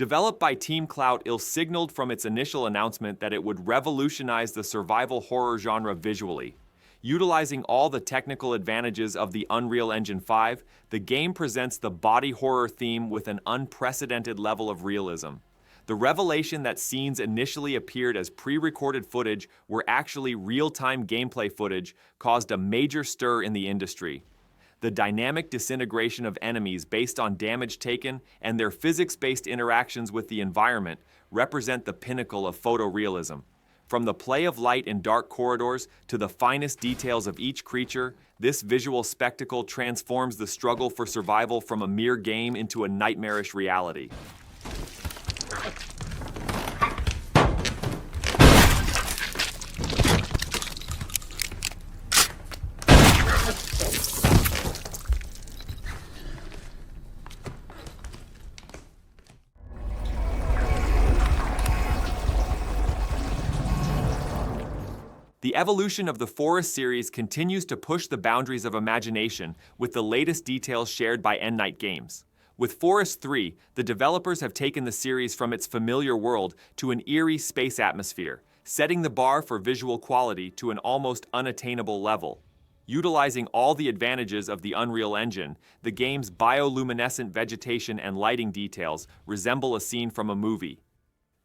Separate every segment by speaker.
Speaker 1: Developed by Team Cloud, it signaled from its initial announcement that it would revolutionize the survival horror genre visually. Utilizing all the technical advantages of the Unreal Engine 5, the game presents the body horror theme with an unprecedented level of realism. The revelation that scenes initially appeared as pre-recorded footage were actually real-time gameplay footage caused a major stir in the industry. The dynamic disintegration of enemies based on damage taken and their physics-based interactions with the environment represent the pinnacle of photorealism. From the play of light in dark corridors to the finest details of each creature, this visual spectacle transforms the struggle for survival from a mere game into a nightmarish reality. The evolution of the Forest series continues to push the boundaries of imagination with the latest details shared by N-Night Games. With Forest 3, the developers have taken the series from its familiar world to an eerie space atmosphere, setting the bar for visual quality to an almost unattainable level. Utilizing all the advantages of the Unreal Engine, the game's bioluminescent vegetation and lighting details resemble a scene from a movie.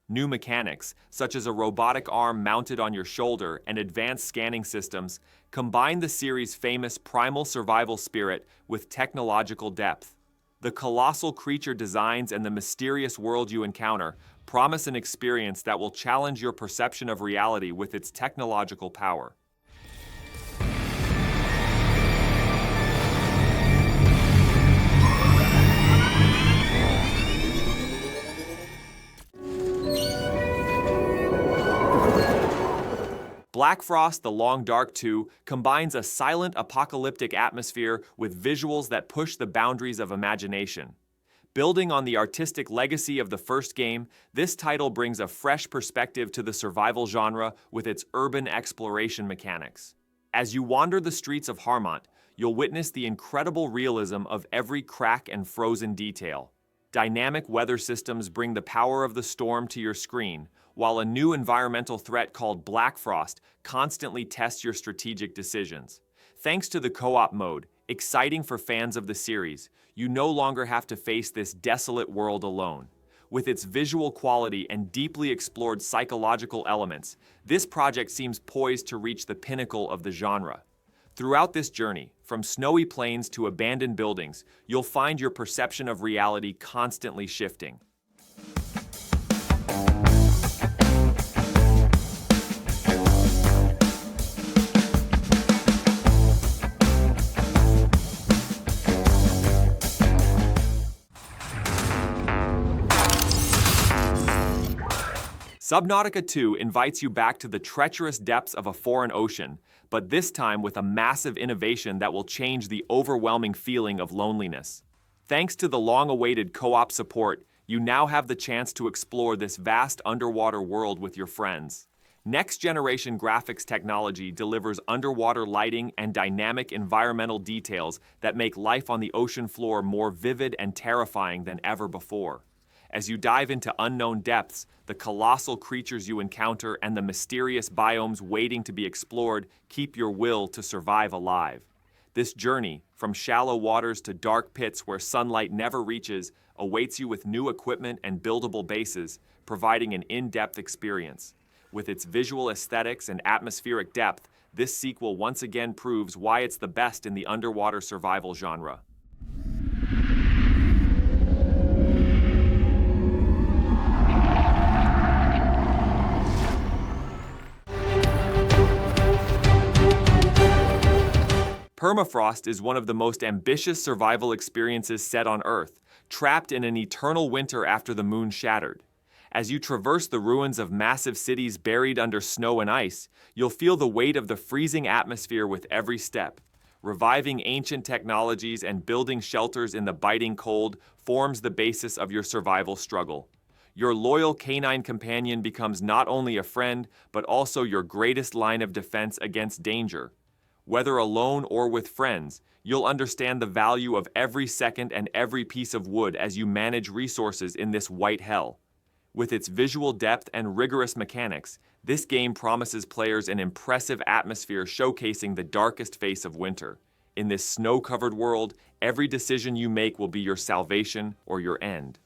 Speaker 1: New mechanics, such as a robotic arm mounted on your shoulder and advanced scanning systems, combine the series' famous primal survival spirit with technological depth. The colossal creature designs and the mysterious world you encounter promise an experience that will challenge your perception of reality with its technological power. Blackfrost: The Long Dark 2 combines a silent apocalyptic atmosphere with visuals that push the boundaries of imagination. Building on the artistic legacy of the first game, this title brings a fresh perspective to the survival genre with its urban exploration mechanics. As you wander the streets of Harmont, you'll witness the incredible realism of every crack and frozen detail. Dynamic weather systems bring the power of the storm to your screen, while a new environmental threat called Blackfrost constantly tests your strategic decisions. Thanks to the co-op mode, exciting for fans of the series, you no longer have to face this desolate world alone. With its visual quality and deeply explored psychological elements, this project seems poised to reach the pinnacle of the genre. Throughout this journey, from snowy plains to abandoned buildings, you'll find your perception of reality constantly shifting. Subnautica 2 invites you back to the treacherous depths of a foreign ocean, but this time with a massive innovation that will change the overwhelming feeling of loneliness. Thanks to the long-awaited co-op support, you now have the chance to explore this vast underwater world with your friends. Next-generation graphics technology delivers underwater lighting and dynamic environmental details that make life on the ocean floor more vivid and terrifying than ever before. As you dive into unknown depths, the colossal creatures you encounter and the mysterious biomes waiting to be explored keep your will to survive alive. This journey, from shallow waters to dark pits where sunlight never reaches, awaits you with new equipment and buildable bases, providing an in-depth experience. With its visual aesthetics and atmospheric depth, this sequel once again proves why it's the best in the underwater survival genre. Permafrost is one of the most ambitious survival experiences set on Earth, trapped in an eternal winter after the moon shattered. As you traverse the ruins of massive cities buried under snow and ice, you'll feel the weight of the freezing atmosphere with every step. Reviving ancient technologies and building shelters in the biting cold forms the basis of your survival struggle. Your loyal canine companion becomes not only a friend, but also your greatest line of defense against danger. Whether alone or with friends, you'll understand the value of every second and every piece of wood as you manage resources in this white hell. With its visual depth and rigorous mechanics, this game promises players an impressive atmosphere showcasing the darkest face of winter. In this snow-covered world, every decision you make will be your salvation or your end.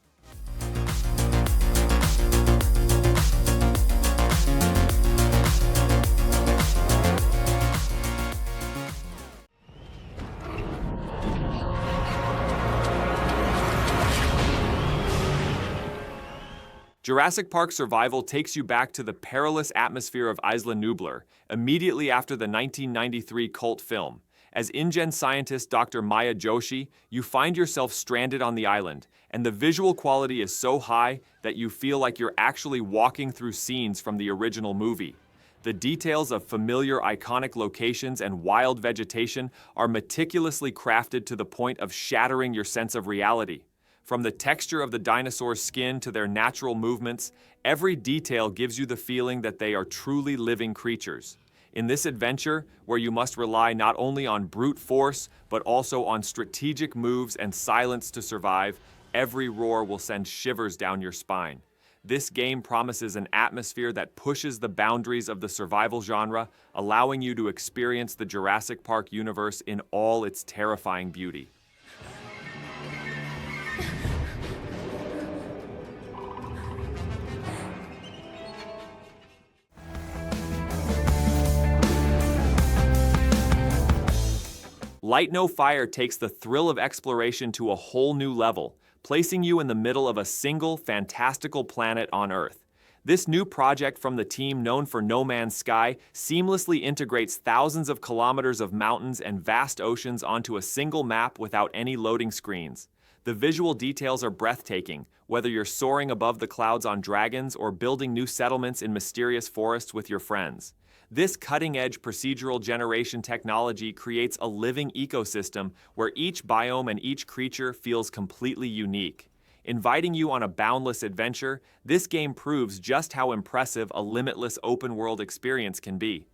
Speaker 1: Jurassic Park Survival takes you back to the perilous atmosphere of Isla Nublar, immediately after the 1993 cult film. As InGen scientist Dr. Maya Joshi, you find yourself stranded on the island, and the visual quality is so high that you feel like you're actually walking through scenes from the original movie. The details of familiar iconic locations and wild vegetation are meticulously crafted to the point of shattering your sense of reality. From the texture of the dinosaur's skin to their natural movements, every detail gives you the feeling that they are truly living creatures. In this adventure, where you must rely not only on brute force, but also on strategic moves and silence to survive, every roar will send shivers down your spine. This game promises an atmosphere that pushes the boundaries of the survival genre, allowing you to experience the Jurassic Park universe in all its terrifying beauty. Light No Fire takes the thrill of exploration to a whole new level, placing you in the middle of a single, fantastical planet on Earth. This new project from the team known for No Man's Sky seamlessly integrates thousands of kilometers of mountains and vast oceans onto a single map without any loading screens. The visual details are breathtaking, whether you're soaring above the clouds on dragons or building new settlements in mysterious forests with your friends. This cutting-edge procedural generation technology creates a living ecosystem where each biome and each creature feels completely unique. Inviting you on a boundless adventure, this game proves just how impressive a limitless open-world experience can be.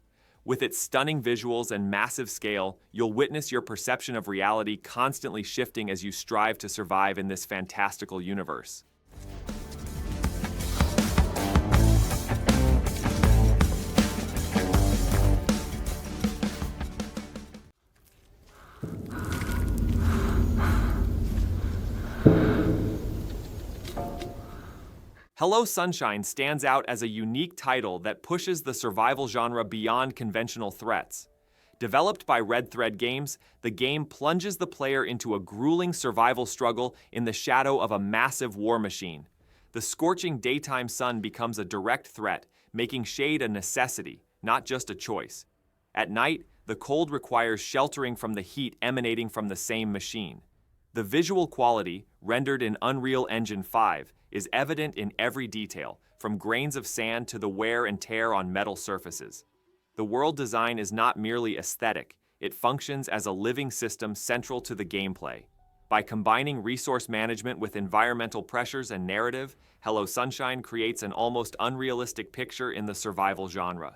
Speaker 1: With its stunning visuals and massive scale, you'll witness your perception of reality constantly shifting as you strive to survive in this fantastical universe. Hello Sunshine stands out as a unique title that pushes the survival genre beyond conventional threats. Developed by Red Thread Games, the game plunges the player into a grueling survival struggle in the shadow of a massive war machine. The scorching daytime sun becomes a direct threat, making shade a necessity, not just a choice. At night, the cold requires sheltering from the heat emanating from the same machine. The visual quality, rendered in Unreal Engine 5, is evident in every detail, from grains of sand to the wear and tear on metal surfaces. The world design is not merely aesthetic, it functions as a living system central to the gameplay. By combining resource management with environmental pressures and narrative, Hello Sunshine creates an almost unrealistic picture in the survival genre.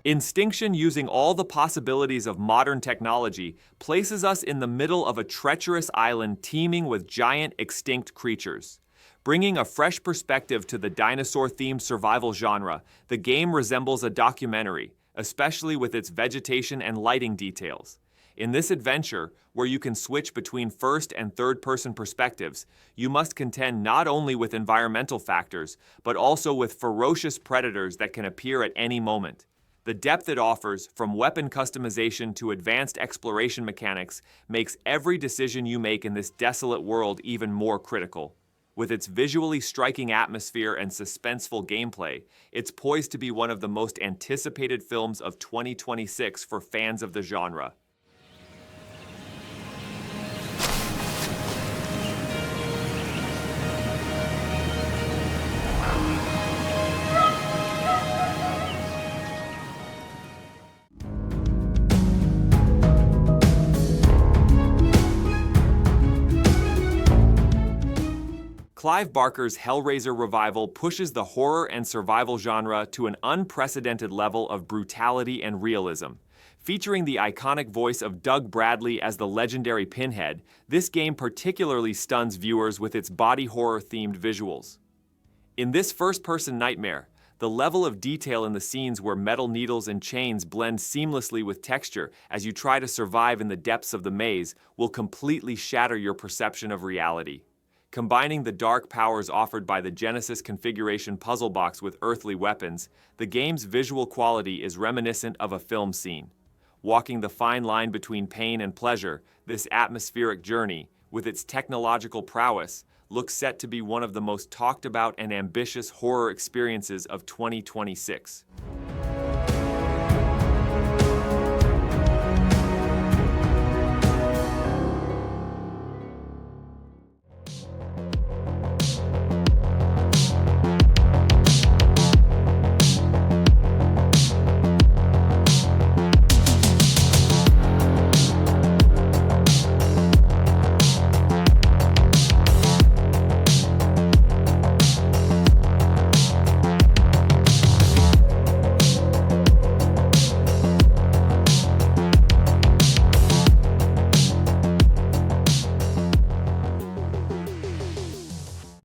Speaker 1: Instinction, using all the possibilities of modern technology, places us in the middle of a treacherous island teeming with giant extinct creatures. Bringing a fresh perspective to the dinosaur-themed survival genre, the game resembles a documentary, especially with its vegetation and lighting details. In this adventure, where you can switch between first and third-person perspectives, you must contend not only with environmental factors, but also with ferocious predators that can appear at any moment. The depth it offers, from weapon customization to advanced exploration mechanics, makes every decision you make in this desolate world even more critical. With its visually striking atmosphere and suspenseful gameplay, it's poised to be one of the most anticipated films of 2026 for fans of the genre. Clive Barker's Hellraiser revival pushes the horror and survival genre to an unprecedented level of brutality and realism. Featuring the iconic voice of Doug Bradley as the legendary Pinhead, this game particularly stuns viewers with its body horror-themed visuals. In this first-person nightmare, the level of detail in the scenes where metal needles and chains blend seamlessly with texture as you try to survive in the depths of the maze will completely shatter your perception of reality. Combining the dark powers offered by the Genesis configuration puzzle box with earthly weapons, the game's visual quality is reminiscent of a film scene. Walking the fine line between pain and pleasure, this atmospheric journey, with its technological prowess, looks set to be one of the most talked about and ambitious horror experiences of 2026.